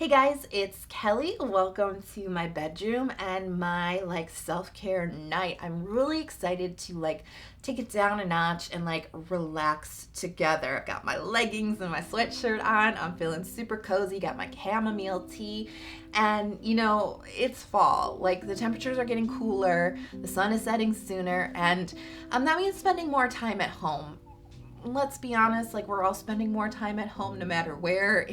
Hey guys, it's Kelly. Welcome to my bedroom and my self-care night. I'm really excited to take it down a notch and relax together. I got my leggings and my sweatshirt on. I'm feeling super cozy. Got my chamomile tea. And it's fall. Like the temperatures are getting cooler, the sun is setting sooner, and that means spending more time at home. Let's be honest, we're all spending more time at home no matter where,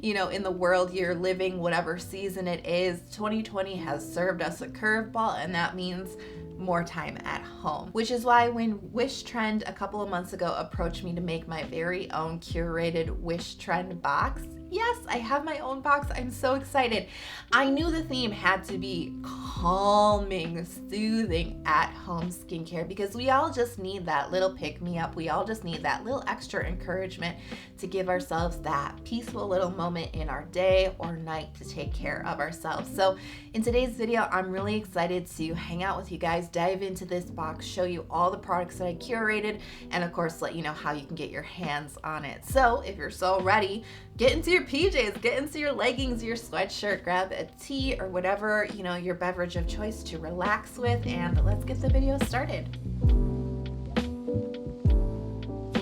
in the world you're living, whatever season it is. 2020 has served us a curveball, and that means more time at home. Which is why when Wishtrend a couple of months ago approached me to make my very own curated Wishtrend box, yes, I have my own box. I'm so excited. I knew the theme had to be calming, soothing at-home skincare because we all just need that little pick-me-up. We all just need that little extra encouragement to give ourselves that peaceful little moment in our day or night to take care of ourselves. So in today's video, I'm really excited to hang out with you guys, dive into this box, show you all the products that I curated, and of course let you know how you can get your hands on it. So if you're so ready, get into your PJs, get into your leggings, your sweatshirt, grab a tea or whatever, your beverage of choice to relax with, and let's get the video started.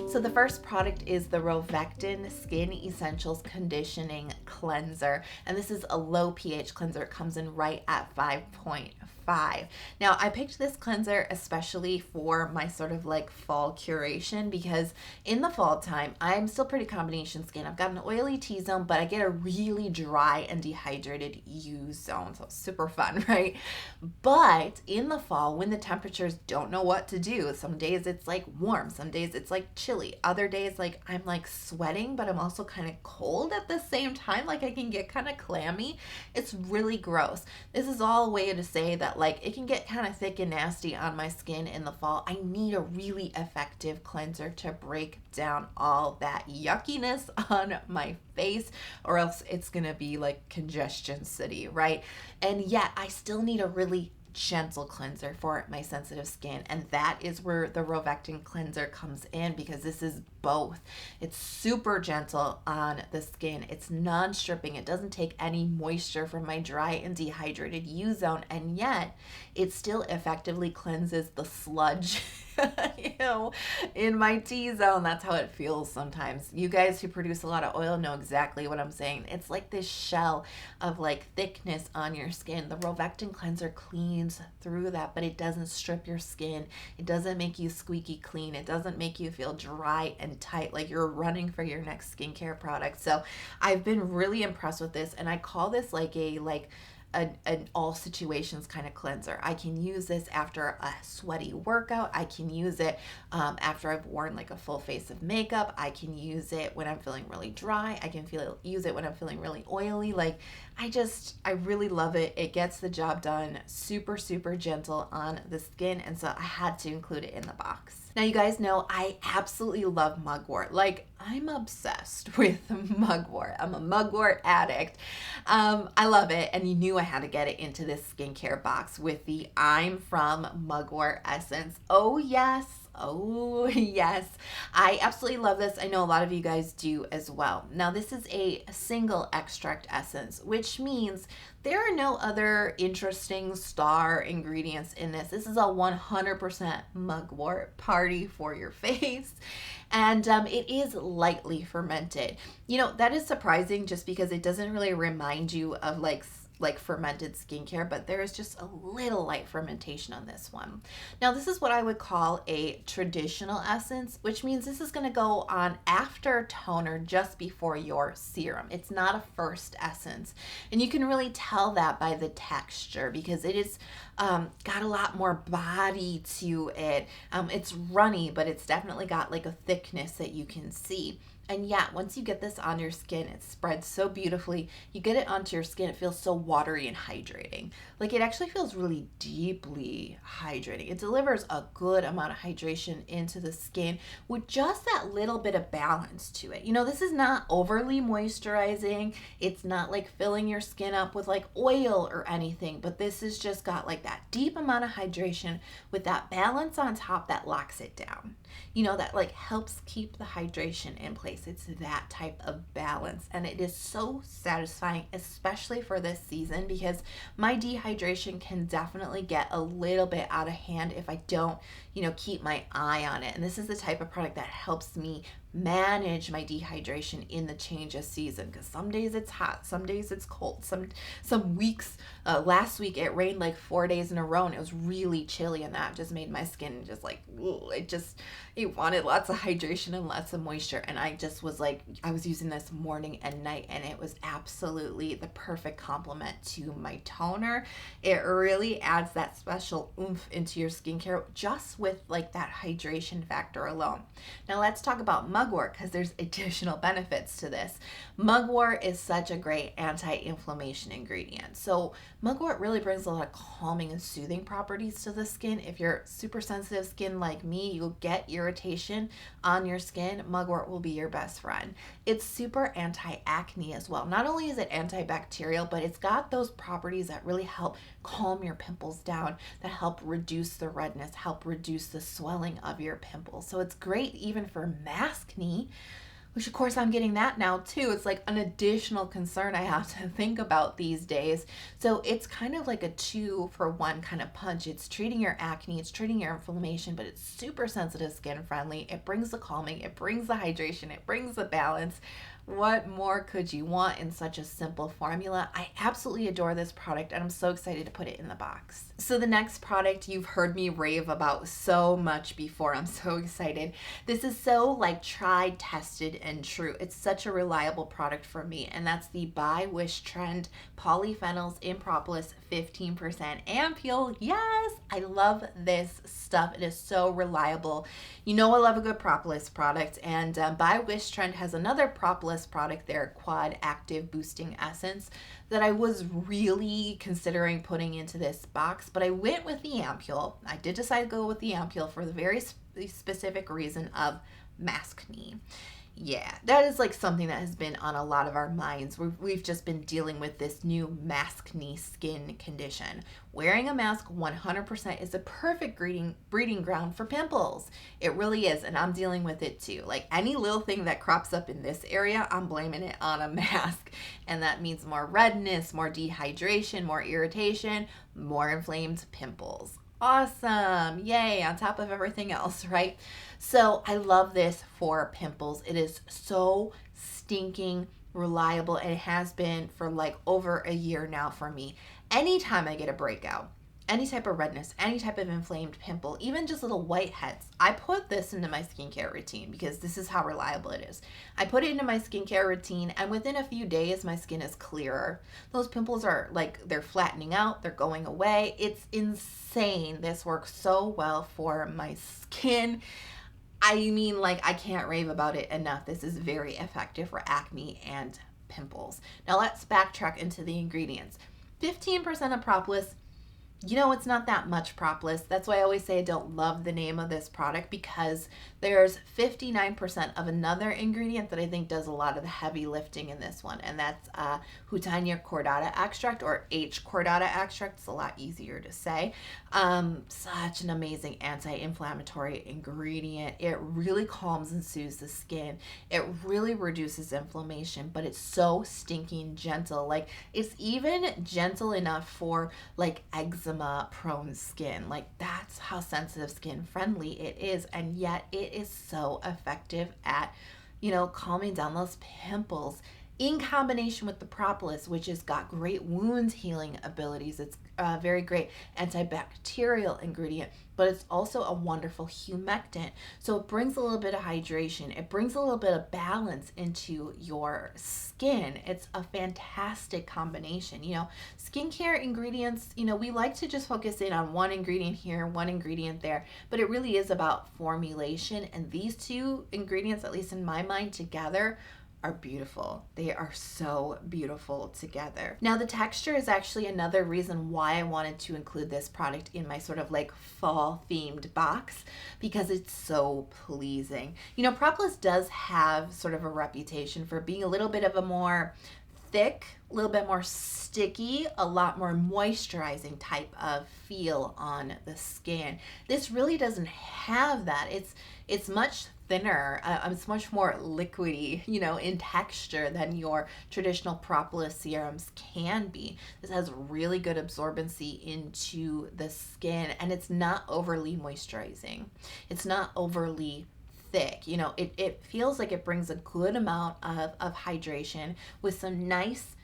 So the first product is the Rovectin Skin Essentials Conditioning Cleanser, and this is a low pH cleanser. It comes in right at 5.5. Now I picked this cleanser especially for my sort of fall curation because in the fall time I'm still pretty combination skin. I've got an oily T-zone, but I get a really dry and dehydrated U-zone, so super fun, right? But in the fall when the temperatures don't know what to do, some days it's warm, some days it's chilly, other days I'm sweating but I'm also kind of cold at the same time, I can get kind of clammy. It's really gross. This is all a way to say that it can get kind of thick and nasty on my skin in the fall. I need a really effective cleanser to break down all that yuckiness on my face, or else it's gonna be congestion city, right? And yet I still need a really gentle cleanser for my sensitive skin, and that is where the Rovectin cleanser comes in because this is both. It's super gentle on the skin, it's non-stripping, it doesn't take any moisture from my dry and dehydrated U-zone, and yet it still effectively cleanses the sludge in my T-zone. That's how it feels sometimes. You guys who produce a lot of oil know exactly what I'm saying. It's like this shell of thickness on your skin. The Rovectin cleanser cleans through that, but it doesn't strip your skin. It doesn't make you squeaky clean. It doesn't make you feel dry and tight like you're running for your next skincare product. So I've been really impressed with this, and I call this an all situations kind of cleanser. I can use this after a sweaty workout. I can use it after I've worn a full face of makeup. I can use it when I'm feeling really dry. I can use it when I'm feeling really oily. I really love it. It gets the job done. Super, super gentle on the skin, and so I had to include it in the box. Now you guys know I absolutely love Mugwort. I'm obsessed with Mugwort. I'm a Mugwort addict. I love it, and you knew I had to get it into this skincare box with the I'm from Mugwort essence. Oh yes. Oh yes, I absolutely love this. I know a lot of you guys do as well. Now this is a single extract essence, which means there are no other interesting star ingredients in this. This is a 100% Mugwort party for your face, and it is lightly fermented. That is surprising just because it doesn't really remind you of like fermented skincare, but there is just a little light fermentation on this one. Now this is what I would call a traditional essence, which means this is going to go on after toner just before your serum. It's not a first essence, and you can really tell that by the texture because it is got a lot more body to it. It's runny, but it's definitely got a thickness that you can see. And yeah, once you get this on your skin, it spreads so beautifully. You get it onto your skin, it feels so watery and hydrating. It actually feels really deeply hydrating. It delivers a good amount of hydration into the skin with just that little bit of balance to it. This is not overly moisturizing. It's not filling your skin up with oil or anything, but this has just got that deep amount of hydration with that balance on top that locks it down. you know, that like helps keep the hydration in place. It's that type of balance, and it is so satisfying, especially for this season, because my dehydration can definitely get a little bit out of hand if I don't, you know, keep my eye on it. And this is the type of product that helps me manage my dehydration in the change of season, because some days it's hot, some days it's cold, some weeks, last week it rained like 4 days in a row and it was really chilly, and that just made my skin just like, ugh, it wanted lots of hydration and lots of moisture. And I just was like, I was using this morning and night, and it was absolutely the perfect complement to my toner. It really adds that special oomph into your skincare just with like that hydration factor alone. Now let's talk about mugwort, because there's additional benefits to this. Mugwort is such a great anti-inflammation ingredient. So mugwort really brings a lot of calming and soothing properties to the skin. If you're super sensitive skin like me, you'll get irritation on your skin. Mugwort will be your best friend. It's super anti-acne as well. Not only is it antibacterial, but it's got those properties that really help calm your pimples down, that help reduce the redness, help reduce the swelling of your pimples. So it's great even for maskne, which of course I'm getting that now too. It's like an additional concern I have to think about these days. So it's kind of like a 2-for-1 kind of punch. It's treating your acne, it's treating your inflammation, but it's super sensitive skin friendly. It brings the calming, it brings the hydration, it brings the balance. What more could you want in such a simple formula? I absolutely adore this product, and I'm so excited to put it in the box. So the next product you've heard me rave about so much before. I'm so excited. This is so like tried, tested, and true. It's such a reliable product for me, and that's the by Wishtrend Polyphenols in Propolis 15% Ampoule. Yes, I love this stuff. It is so reliable. You know I love a good Propolis product, and by Wishtrend has another Propolis product, their Quad Active Boosting Essence, that I was really considering putting into this box, but I went with the Ampoule. I did decide to go with the Ampoule for the very specific reason of maskne. Yeah, that is like something that has been on a lot of our minds. We've just been dealing with this new maskne skin condition. Wearing a mask 100% is a perfect breeding ground for pimples. It really is, and I'm dealing with it too. Like any little thing that crops up in this area, I'm blaming it on a mask. And that means more redness, more dehydration, more irritation, more inflamed pimples. Awesome. Yay, on top of everything else, right? So I love this for pimples. It is so stinking reliable, and it has been for like over a year now for me. Anytime I get a breakout, any type of redness, any type of inflamed pimple, even just little whiteheads, I put this into my skincare routine because this is how reliable it is. I put it into my skincare routine, and within a few days, my skin is clearer. Those pimples are like, they're flattening out, they're going away. It's insane. This works so well for my skin. I mean, like, I can't rave about it enough. This is very effective for acne and pimples. Now let's backtrack into the ingredients. 15% of propolis. You know, it's not that much propolis. That's why I always say I don't love the name of this product, because there's 59% of another ingredient that I think does a lot of the heavy lifting in this one, and that's Hutania cordata extract, or H cordata extract. It's a lot easier to say. Such an amazing anti-inflammatory ingredient. It really calms and soothes the skin. It really reduces inflammation, but it's so stinking gentle. Like, it's even gentle enough for like eczema prone skin. Like, that's how sensitive skin friendly it is, and yet it is so effective at, you know, calming down those pimples, in combination with the propolis, which has got great wound healing abilities. It's a very great antibacterial ingredient, but it's also a wonderful humectant. So it brings a little bit of hydration. It brings a little bit of balance into your skin. It's a fantastic combination. You know, skincare ingredients, you know, we like to just focus in on one ingredient here, one ingredient there, but it really is about formulation. And these two ingredients, at least in my mind, together are beautiful. They are so beautiful together. Now, the texture is actually another reason why I wanted to include this product in my sort of like fall themed box, because it's so pleasing. You know, propolis does have sort of a reputation for being a little bit of a more thick, a little bit more sticky, a lot more moisturizing type of feel on the skin. This really doesn't have that. It's much thinner. It's much more liquidy, you know, in texture than your traditional propolis serums can be. This has really good absorbency into the skin, and it's not overly moisturizing. It's not overly thick. You know, it feels like it brings a good amount of hydration with some nice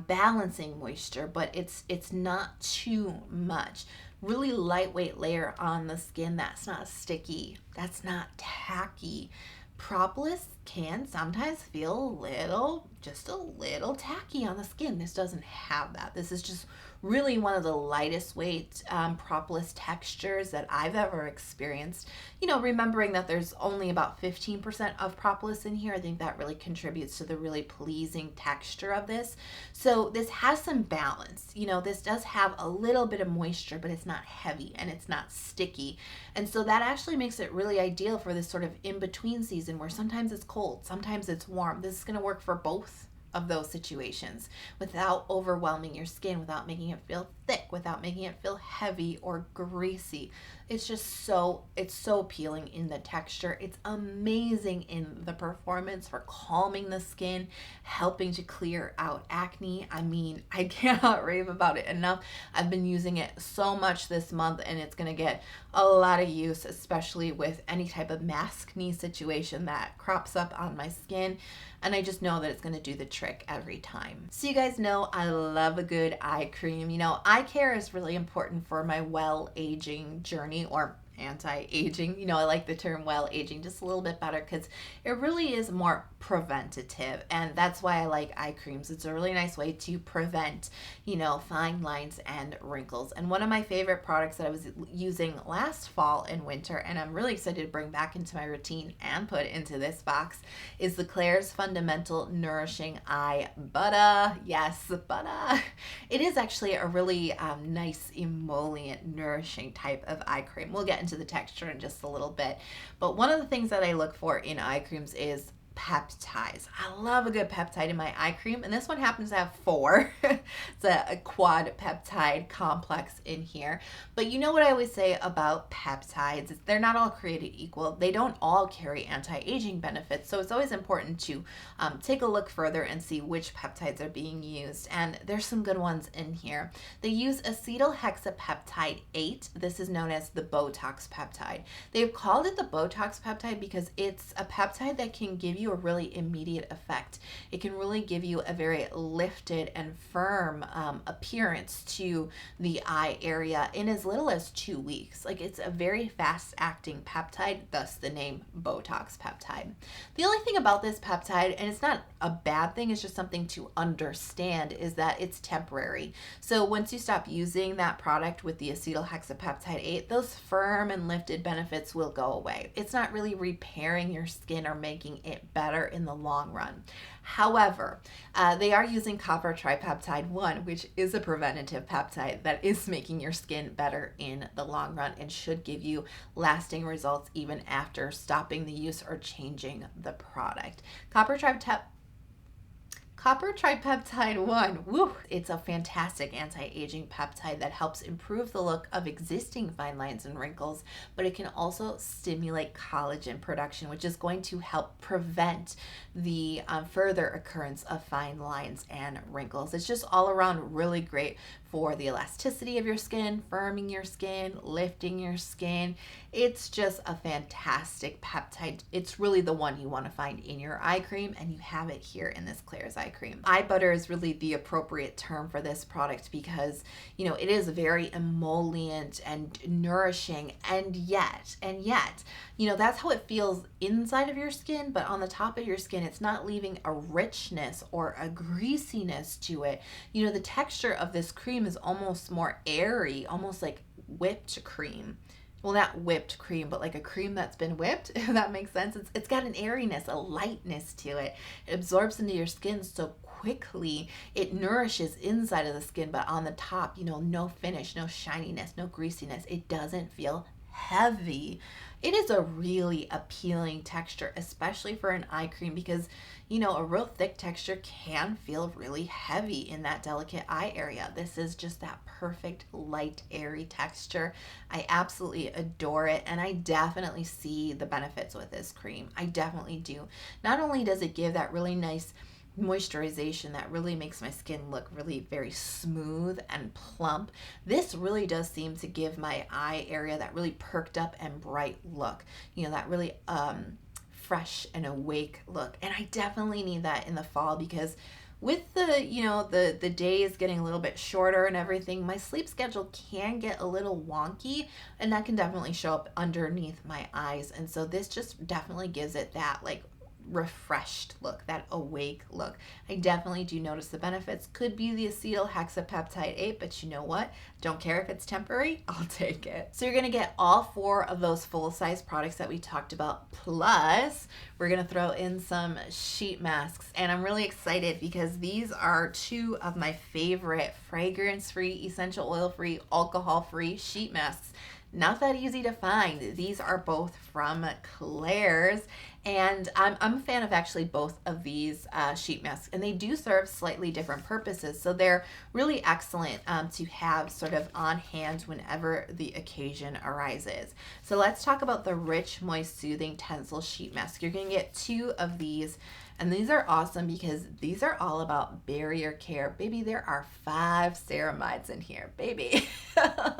balancing moisture, but it's not too much. Really lightweight layer on the skin that's not sticky, that's not tacky. Propolis can sometimes feel just a little tacky on the skin. This doesn't have that. This is just really one of the lightest weight propolis textures that I've ever experienced. You know, remembering that there's only about 15% of propolis in here, I think that really contributes to the really pleasing texture of this. So this has some balance. You know, this does have a little bit of moisture, but it's not heavy and it's not sticky. And so that actually makes it really ideal for this sort of in-between season where sometimes it's cold, sometimes it's warm. This is going to work for both of those situations without overwhelming your skin, without making it feel thick, without making it feel heavy or greasy. It's just it's so appealing in the texture. It's amazing in the performance for calming the skin, helping to clear out acne. I mean, I cannot rave about it enough. I've been using it so much this month, and it's gonna get a lot of use, especially with any type of maskne situation that crops up on my skin. And I just know that it's going to do the trick every time. So you guys know I love a good eye cream. You know, eye care is really important for my well-aging journey, or anti-aging. You know, I like the term well-aging just a little bit better because it really is more preventative, and that's why I like eye creams. It's a really nice way to prevent, you know, fine lines and wrinkles. And one of my favorite products that I was using last fall and winter, and I'm really excited to bring back into my routine and put into this box, is the Klairs Fundamental Nourishing Eye Butter. Yes, butter. It is actually a really nice emollient, nourishing type of eye cream. We'll get into the texture in just a little bit, but one of the things that I look for in eye creams is peptides. I love a good peptide in my eye cream, and this one happens to have 4. It's a quad peptide complex in here. But you know what I always say about peptides is they're not all created equal. They don't all carry anti-aging benefits, so it's always important to take a look further and see which peptides are being used, and there's some good ones in here. They use acetylhexapeptide 8. This is known as the Botox peptide. They've called it the Botox peptide because it's a peptide that can give you a really immediate effect. It can really give you a very lifted and firm appearance to the eye area in as little as 2 weeks. Like, it's a very fast acting peptide, thus the name Botox peptide. The only thing about this peptide, and it's not a bad thing, it's just something to understand, is that it's temporary. So once you stop using that product with the acetylhexapeptide 8, those firm and lifted benefits will go away. It's not really repairing your skin or making it better in the long run. However, they are using copper tripeptide 1, which is a preventative peptide that is making your skin better in the long run and should give you lasting results even after stopping the use or changing the product. Copper tripeptide 1, woo! It's a fantastic anti-aging peptide that helps improve the look of existing fine lines and wrinkles, but it can also stimulate collagen production, which is going to help prevent the further occurrence of fine lines and wrinkles. It's just all around really great for the elasticity of your skin, firming your skin, lifting your skin. It's just a fantastic peptide. It's really the one you want to find in your eye cream, and you have it here in this Klairs eye cream. Eye butter is really the appropriate term for this product because, you know, it is very emollient and nourishing, and yet, you know, that's how it feels inside of your skin, but on the top of your skin, it's not leaving a richness or a greasiness to it. You know, the texture of this cream is almost more airy, almost like whipped cream. Well, not whipped cream, but like a cream that's been whipped, if that makes sense. It's got an airiness, a lightness to it. It absorbs into your skin so quickly. It nourishes inside of the skin, but on the top, you know, no finish, no shininess, no greasiness. It doesn't feel heavy. It is a really appealing texture, especially for an eye cream, because you know, a real thick texture can feel really heavy in that delicate eye area. This is just that perfect light, airy texture. I absolutely adore it, and I definitely see the benefits with this cream. I definitely do. Not only does it give that really nice moisturization that really makes my skin look really very smooth and plump, this really does seem to give my eye area that really perked up and bright look, you know, that really fresh and awake look. And I definitely need that in the fall, because with the, you know, the days getting a little bit shorter and everything, my sleep schedule can get a little wonky, and that can definitely show up underneath my eyes. And so this just definitely gives it that like refreshed look, that awake look. I definitely do notice the benefits. Could be the acetyl hexapeptide 8, but you know what? Don't care if it's temporary, I'll take it. So you're gonna get all 4 of those full-size products that we talked about, plus we're gonna throw in some sheet masks. And I'm really excited because these are 2 of my favorite fragrance-free, essential oil-free, alcohol-free sheet masks. Not that easy to find. These are both from Klairs, and I'm a fan of actually both of these sheet masks, and they do serve slightly different purposes. So they're really excellent to have sort of on hand whenever the occasion arises. So let's talk about the Rich, Moist, Soothing Tencel Sheet Mask. You're gonna get 2 of these. And these are awesome because these are all about barrier care. Baby, there are 5 ceramides in here, baby.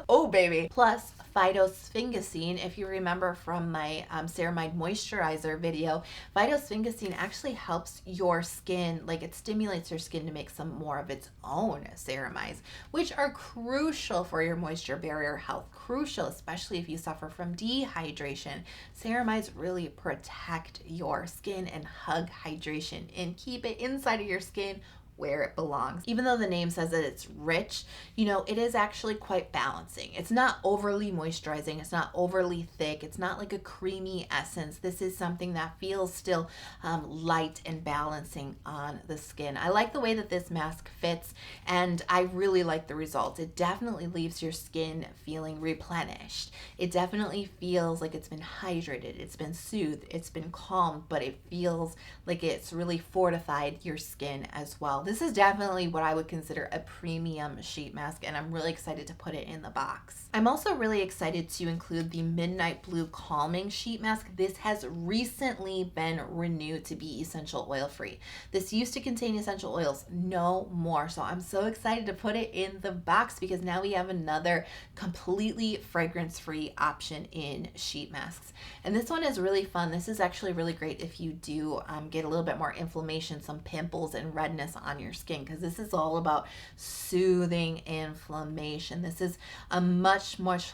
Oh, baby. Plus phytosphingosine. If you remember from my ceramide moisturizer video, phytosphingosine actually helps your skin, like it stimulates your skin to make some more of its own ceramides, which are crucial for your moisture barrier health. Crucial, especially if you suffer from dehydration. Ceramides really protect your skin and hug hydration and keep it inside of your skin where it belongs. Even though the name says that it's rich, you know, it is actually quite balancing. It's not overly moisturizing. It's not overly thick. It's not like a creamy essence. This is something that feels still light and balancing on the skin. I like the way that this mask fits, and I really like the results. It definitely leaves your skin feeling replenished. It definitely feels like it's been hydrated, it's been soothed, it's been calmed, but it feels like it's really fortified your skin as well. This is definitely what I would consider a premium sheet mask, and I'm really excited to put it in the box. I'm also really excited to include the Midnight Blue Calming Sheet Mask. This has recently been renewed to be essential oil free. This used to contain essential oils, no more. So I'm so excited to put it in the box because now we have another completely fragrance free option in sheet masks. And this one is really fun. This is actually really great if you do get a little bit more inflammation, some pimples and redness on your skin, because this is all about soothing inflammation. This is a much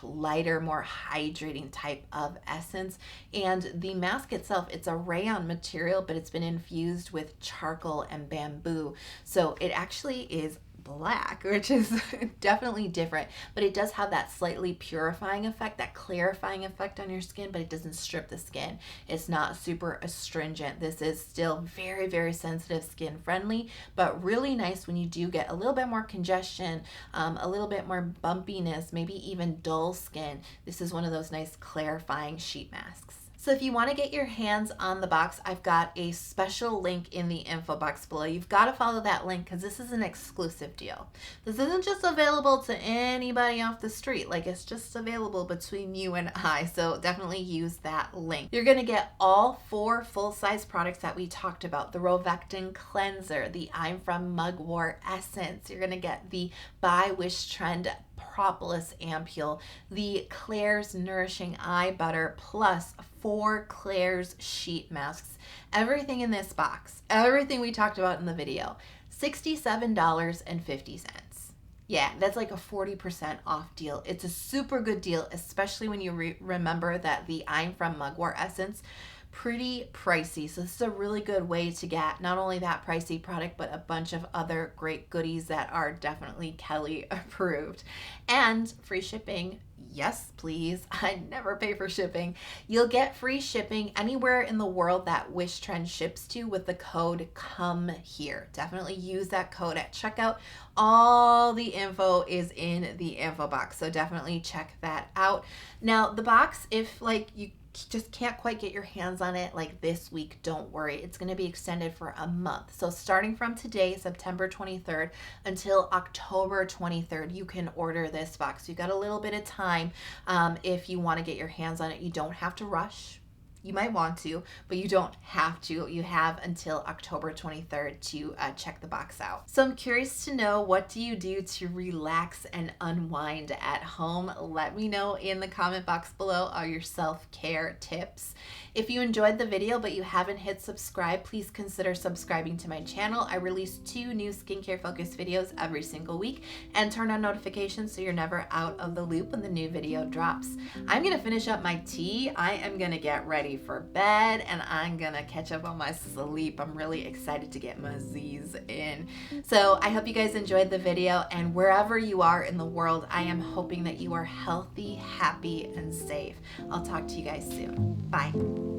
lighter, more hydrating type of essence. And the mask itself, it's a rayon material, but it's been infused with charcoal and bamboo. So it actually is black, which is definitely different, but it does have that slightly purifying effect, that clarifying effect on your skin, but it doesn't strip the skin. It's not super astringent. This is still very sensitive, skin friendly, but really nice when you do get a little bit more congestion, a little bit more bumpiness, maybe even dull skin. This is one of those nice clarifying sheet masks. So if you want to get your hands on the box, I've got a special link in the info box below. You've got to follow that link because this is an exclusive deal. This isn't just available to anybody off the street. Like, it's just available between you and I. So definitely use that link. You're going to get all 4 full-size products that we talked about. The Rovectin Cleanser, the I'm From Mugwort Essence. You're going to get the by Wishtrend Propolis Ampoule, the Klairs Nourishing Eye Butter, plus 4 Klairs sheet masks. Everything in this box, everything we talked about in the video, $67.50. Yeah, that's like a 40% off deal. It's a super good deal, especially when you remember that the I'm From Mugwort Essence pretty pricey. So this is a really good way to get not only that pricey product, but a bunch of other great goodies that are definitely Kelly approved. And free shipping. Yes, please. I never pay for shipping. You'll get free shipping anywhere in the world that Wishtrend ships to with the code COME HERE. Definitely use that code at checkout. All the info is in the info box, so definitely check that out. Now, the box, if like you just can't quite get your hands on it like this week, don't worry. It's going to be extended for a month. So starting from today, September 23rd, until October 23rd, you can order this box. You've got a little bit of time if you want to get your hands on it. You don't have to rush. You might want to, but you don't have to. You have until October 23rd to check the box out. So I'm curious to know, what do you do to relax and unwind at home? Let me know in the comment box below all your self-care tips. If you enjoyed the video but you haven't hit subscribe, please consider subscribing to my channel. I release 2 new skincare focused videos every single week, and turn on notifications so you're never out of the loop when the new video drops. I'm gonna finish up my tea. I am gonna get ready for bed, and I'm gonna catch up on my sleep. I'm really excited to get my Z's in. So I hope you guys enjoyed the video, and wherever you are in the world, I am hoping that you are healthy, happy, and safe. I'll talk to you guys soon. Bye.